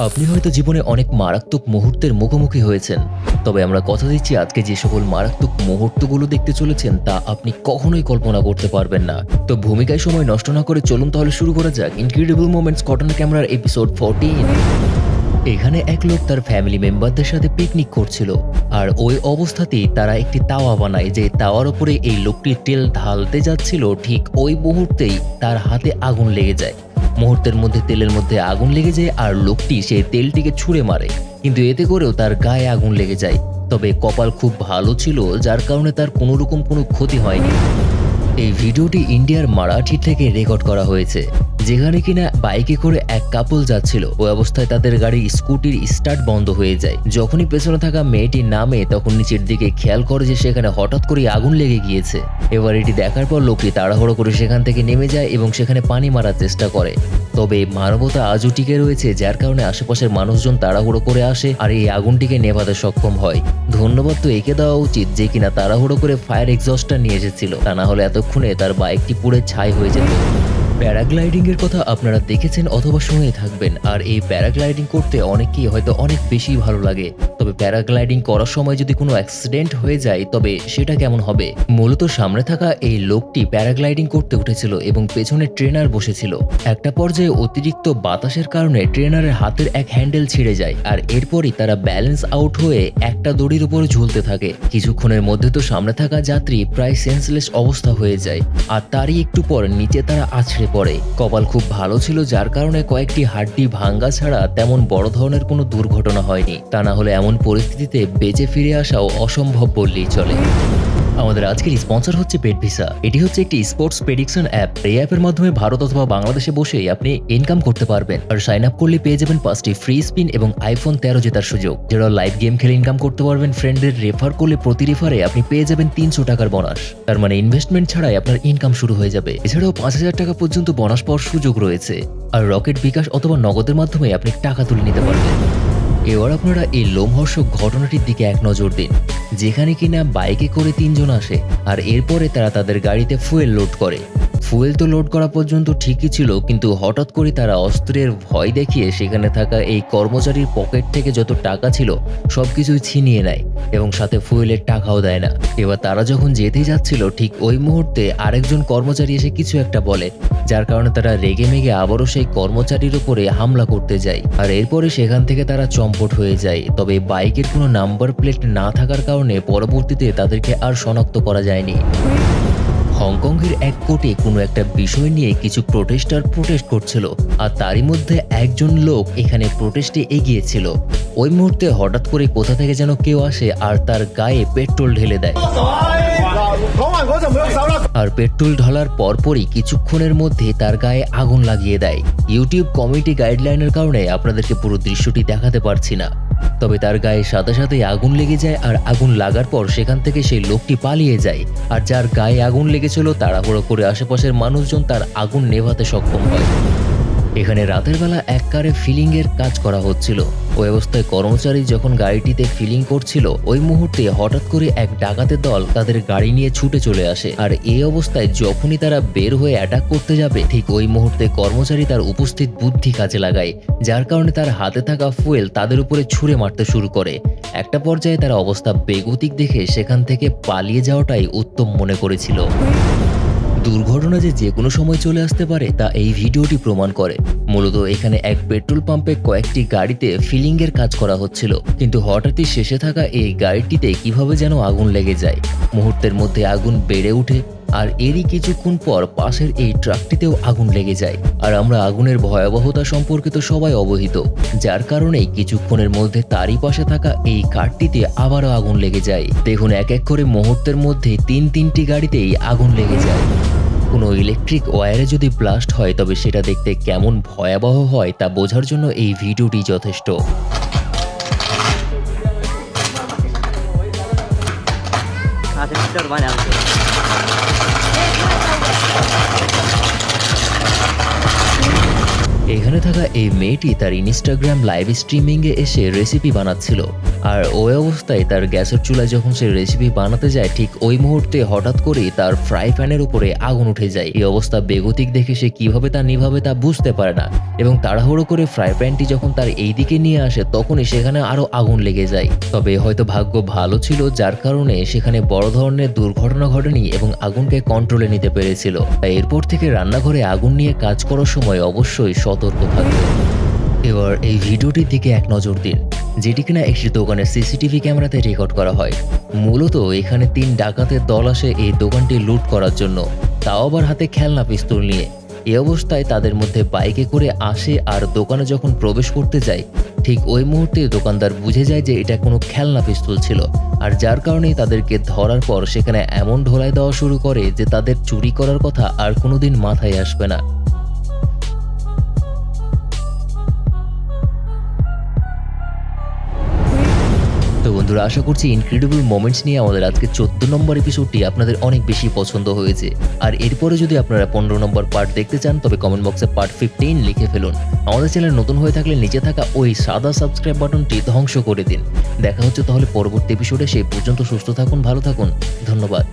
আপনি হয়তো জীবনে অনেক মারাত্মক মুহূর্তের মুখোমুখি হয়েছেন, তবে আমরা কথা দিচ্ছি আজকে যে সকল মারাত্মক মুহূর্তগুলো দেখতে চলেছেন তা আপনি কখনোই কল্পনা করতে পারবেন না। তো ভূমিকায় সময় নষ্ট না করে চলুন তাহলে শুরু করা যাক ইনক্রেডিবল মোমেন্টস ঘটনা ক্যামেরার এপিসোড 14। এখানে এক লোক তার ফ্যামিলি মেম্বারদের সাথে পিকনিক করছিল, আর ওই অবস্থাতেই তারা একটি তাওয়া বানায়। যে তাওয়ার উপরে এই লোকটি তেল ঢালতে যাচ্ছিল, ঠিক ওই মুহূর্তেই তার হাতে আগুন লেগে যায়। মুহূর্তের মধ্যে তেলের মধ্যে আগুন লেগে যায় আর লোকটি সেই তেলটিকে ছুঁড়ে মারে, কিন্তু এতে করেও তার গায়ে আগুন লেগে যায়। তবে কপাল খুব ভালো ছিল, যার কারণে তার কোনোরকম কোনো ক্ষতি হয়নি। এই ভিডিওটি ইন্ডিয়ার মারাঠি থেকে রেকর্ড করা হয়েছে, যেখানে কিনা বাইকে করে এক কাপল যাচ্ছিল। ওই অবস্থায় তাদের গাড়ির স্কুটির স্টার্ট বন্ধ হয়ে যায়। যখনই পেছনে থাকা মেয়েটি নামে তখন নিচের দিকে খেয়াল করে যে সেখানে হঠাৎ করে আগুন লেগে গিয়েছে। এবার এটি দেখার পর লোকটি তাড়াহুড়ো করে সেখান থেকে নেমে যায় এবং সেখানে পানি মারার চেষ্টা করে। তবে মানবতা আজও টিকে রয়েছে, যার কারণে আশেপাশের মানুষজন তাড়াহুড়ো করে আসে আর এই আগুনটিকে নেভাতে সক্ষম হয়। ধন্যবাদ তো একে দেওয়া উচিত যে কিনা তাড়াহুড়ো করে ফায়ার এক্সস্টার নিয়ে এসেছিল, তা না হলে এতক্ষণে তার বাইকটি পুড়ে ছাই হয়ে যেত। প্যারাগ্লাইডিং এর কথা আপনারা দেখেছেন অথবা শুনে থাকবেন, আর এই প্যারাগ্লাইডিং করতে অনেকেই হয়তো অনেক বেশি ভালো লাগে। তবে প্যারাগ্লাইডিং করার সময় যদি কোনো অ্যাক্সিডেন্ট হয়ে যায় তবে সেটা কেমন হবে? মূলত সামনে থাকা এই লোকটি প্যারাগ্লাইডিং করতে উঠেছিল এবং পেছনে ট্রেনার বসেছিল। একটা পর্যায়ে অতিরিক্ত বাতাসের কারণে ট্রেনারের হাতের এক হ্যান্ডেল ছিঁড়ে যায়, আর এরপরই তারা ব্যালেন্স আউট হয়ে একটা দড়ির উপরে ঝুলতে থাকে। কিছুক্ষণের মধ্যে তো সামনে থাকা যাত্রী প্রায় সেন্সলেস অবস্থা হয়ে যায়, আর তারই একটু পর নিচে তারা আছড়ে পড়ে। কপাল খুব ভালো ছিল, যার কারণে কয়েকটি হাড্ডি ভাঙ্গা ছাড়া তেমন বড় ধরনের কোনো দুর্ঘটনা হয়নি। তা না হলে এমন পরিস্থিতিতে বেঁচে ফিরে আসাও অসম্ভব বললেই চলে। আমাদের আজকের স্পন্সর হচ্ছে পেট ভিসা। এটি হচ্ছে একটি স্পোর্টস প্রেডিকশন অ্যাপ। এই অ্যাপের মাধ্যমে ভারত অথবা বাংলাদেশে বসেই আপনি ইনকাম করতে পারবেন, আর সাইন আপ করলে পেয়ে যাবেন 5টি ফ্রি স্পিন এবং আইফোন 13 জেতার সুযোগ। যারা লাইভ গেম খেলে ইনকাম করতে পারবেন, ফ্রেন্ডদের রেফার করলে প্রতি রেফারে আপনি পেয়ে যাবেন 300 টাকার বোনাস। তার মানে ইনভেস্টমেন্ট ছাড়াই আপনার ইনকাম শুরু হয়ে যাবে। এছাড়াও 5000 টাকা পর্যন্ত বোনাস পাওয়ার সুযোগ রয়েছে, আর রকেট, বিকাশ অথবা নগদের মাধ্যমে আপনি টাকা তুলে নিতে পারবেন। এবার আপনারা এই লোমহর্ষক ঘটনাটির দিকে এক নজর দিন, যেখানে কিনা বাইকে করে 3 জন আসে, আর এরপরে তারা তাদের গাড়িতে ফুয়েল লোড করে। ফুয়েল তো লোড করা পর্যন্ত ঠিকই ছিল, কিন্তু হঠাৎ করে তারা অস্ত্রের ভয় দেখিয়ে সেখানে থাকা এই কর্মচারীর পকেট থেকে যত টাকা ছিল সবকিছুই ছিনিয়ে নেয় এবং সাথে ফুয়েলের টাকাও দেয় না। এবার তারা যখন যেতেই যাচ্ছিল, ঠিক ওই মুহূর্তে আরেকজন কর্মচারী এসে কিছু একটা বলে, যার কারণে তারা রেগে মেগে আবারও সেই কর্মচারীর উপরে হামলা করতে যায়, আর এরপরে সেখান থেকে তারা চম্পট হয়ে যায়। তবে বাইকের কোনো নাম্বার প্লেট না থাকার কারণে পরবর্তীতে তাদেরকে আর শনাক্ত করা যায়নি। হংকংয়ের এক কোর্টে কোনো একটা বিষয় নিয়ে কিছু প্রোটেস্টার প্রোটেস্ট করছিল, আর তারই মধ্যে একজন লোক এখানে প্রোটেস্টে এগিয়েছিল। ওই মুহূর্তে হঠাৎ করে কোথা থেকে যেন কেউ আসে আর তার গায়ে পেট্রোল ঢেলে দেয়, আর পেট্রোল ঢালার পরপরই কিছুক্ষণের মধ্যে তার গায়ে আগুন লাগিয়ে দেয়। ইউটিউব কমিউনিটি গাইডলাইনের কারণে আপনাদেরকে পুরো দৃশ্যটি দেখাতে পারছি না, তবে তার গায়ে সাথে সাথে আগুন লেগে যায়, আর আগুন লাগার পর সেখান থেকে সেই লোকটি পালিয়ে যায়। আর যার গায়ে আগুন লেগেছিল তাড়াহুড়ো করে আশেপাশের মানুষজন তার আগুন নেভাতে সক্ষম হয়। এখানে রাতের বেলা এক কারে ফিলিং এর কাজ করা হচ্ছিল। ওই অবস্থায় কর্মচারী যখন গাড়িটিতে ফিলিং করছিল, ওই মুহূর্তে হঠাৎ করে এক ডাকাতের দল তাদের গাড়ি নিয়ে ছুটে চলে আসে, আর এই অবস্থায় যখনই তারা বের হয়ে অ্যাটাক করতে যাবে, ঠিক ওই মুহূর্তে কর্মচারী তার উপস্থিত বুদ্ধি কাজে লাগায়, যার কারণে তার হাতে থাকা ফুয়েল তাদের উপরে ছুঁড়ে মারতে শুরু করে। একটা পর্যায়ে তারা অবস্থা বেগতিক দেখে সেখান থেকে পালিয়ে যাওয়াটাই উত্তম মনে করেছিল। দুর্ঘটনা যে কোনো সময় চলে আসতে পারে তা এই ভিডিওটি প্রমাণ করে। মূলত এখানে এক পেট্রোল পাম্পে কয়েকটি গাড়িতে ফিলিং এর কাজ করা হচ্ছিল, কিন্তু হঠাৎই শেষে থাকা এই গাড়িটিতে কিভাবে যেন আগুন লেগে যায়। মুহূর্তের মধ্যে আগুন বেড়ে ওঠে, আর এরই কিছুক্ষণ পর পাশের এই ট্রাকটিতেও আগুন লেগে যায়। আর আমরা আগুনের ভয়াবহতা সম্পর্কে তো সবাই অবহিত, যার কারণেই কিছুক্ষণের মধ্যে তারই পাশে থাকা এই কারটিতে আবারও আগুন লেগে যায়। দেখুন, এক এক করে মুহূর্তের মধ্যে তিনটি গাড়িতেই আগুন লেগে যায়। কোনো ইলেকট্রিক ওয়্যারে যদি ব্লাস্ট হয় তবে সেটা দেখতে কেমন ভয়াবহ হয় তা বোঝার জন্য এই ভিডিওটি যথেষ্ট। এখানে থাকা এই মেয়েটি তার ইনস্টাগ্রাম লাইভ স্ট্রিমিংয়ে এসে রেসিপি বানাচ্ছিল। আর ওই অবস্থায় তার গ্যাসের চুলায় যখন সে রেসিপি বানাতে যায়, ঠিক ওই মুহূর্তে হঠাৎ করেই তার ফ্রাই প্যানের উপরে আগুন উঠে যায়। এই অবস্থা বেগতিক দেখে সে কিভাবে তা নিভাবে তা বুঝতে পারে না এবং তাড়াহুড়ো করে ফ্রাই প্যানটি যখন তার এই দিকে নিয়ে আসে তখনই সেখানে আরো আগুন লেগে যায়। তবে হয়তো ভাগ্য ভালো ছিল, যার কারণে সেখানে বড় ধরনের দুর্ঘটনা ঘটেনি এবং আগুনকে কন্ট্রোলে নিতে পেরেছিল। তাই এরপর থেকে রান্নাঘরে আগুন নিয়ে কাজ করার সময় অবশ্যই সতর্ক থাকবে। এবার এই ভিডিওটির দিকে এক নজর দিন, যেটি কিনা একটি দোকানের সিসিটিভি ক্যামেরাতে রেকর্ড করা হয়। মূলত এখানে 3 ডাকাতের দল আসে এই দোকানটি লুট করার জন্য, তাও আবার হাতে খেলনা পিস্তল নিয়ে। এই অবস্থায় তাদের মধ্যে বাইকে করে আসে আর দোকানে যখন প্রবেশ করতে যায়, ঠিক ওই মুহূর্তে দোকানদার বুঝে যায় যে এটা কোনো খেলনা পিস্তল ছিল, আর যার কারণেই তাদেরকে ধরার পর সেখানে এমন ঢোলাই দেওয়া শুরু করে যে তাদের চুরি করার কথা আর কোনোদিন মাথায় আসবে না। তো বন্ধুরা, আশা করছি ইনক্রেডিবল মোমেন্টস নিয়ে আমাদের আজকে 14 নম্বর এপিসোডটি আপনাদের অনেক বেশি পছন্দ হয়েছে। আর এরপরে যদি আপনারা 15 নম্বর পার্ট দেখতে চান তবে কমেন্ট বক্সে পার্ট 15 লিখে ফেলুন। আমাদের চ্যানেল নতুন হয়ে থাকলে নিচে থাকা ওই সাদা সাবস্ক্রাইব বাটনটি ধ্বংস করে দিন। দেখা হচ্ছে তাহলে পরবর্তী এপিসোডে। সেই পর্যন্ত সুস্থ থাকুন, ভালো থাকুন, ধন্যবাদ।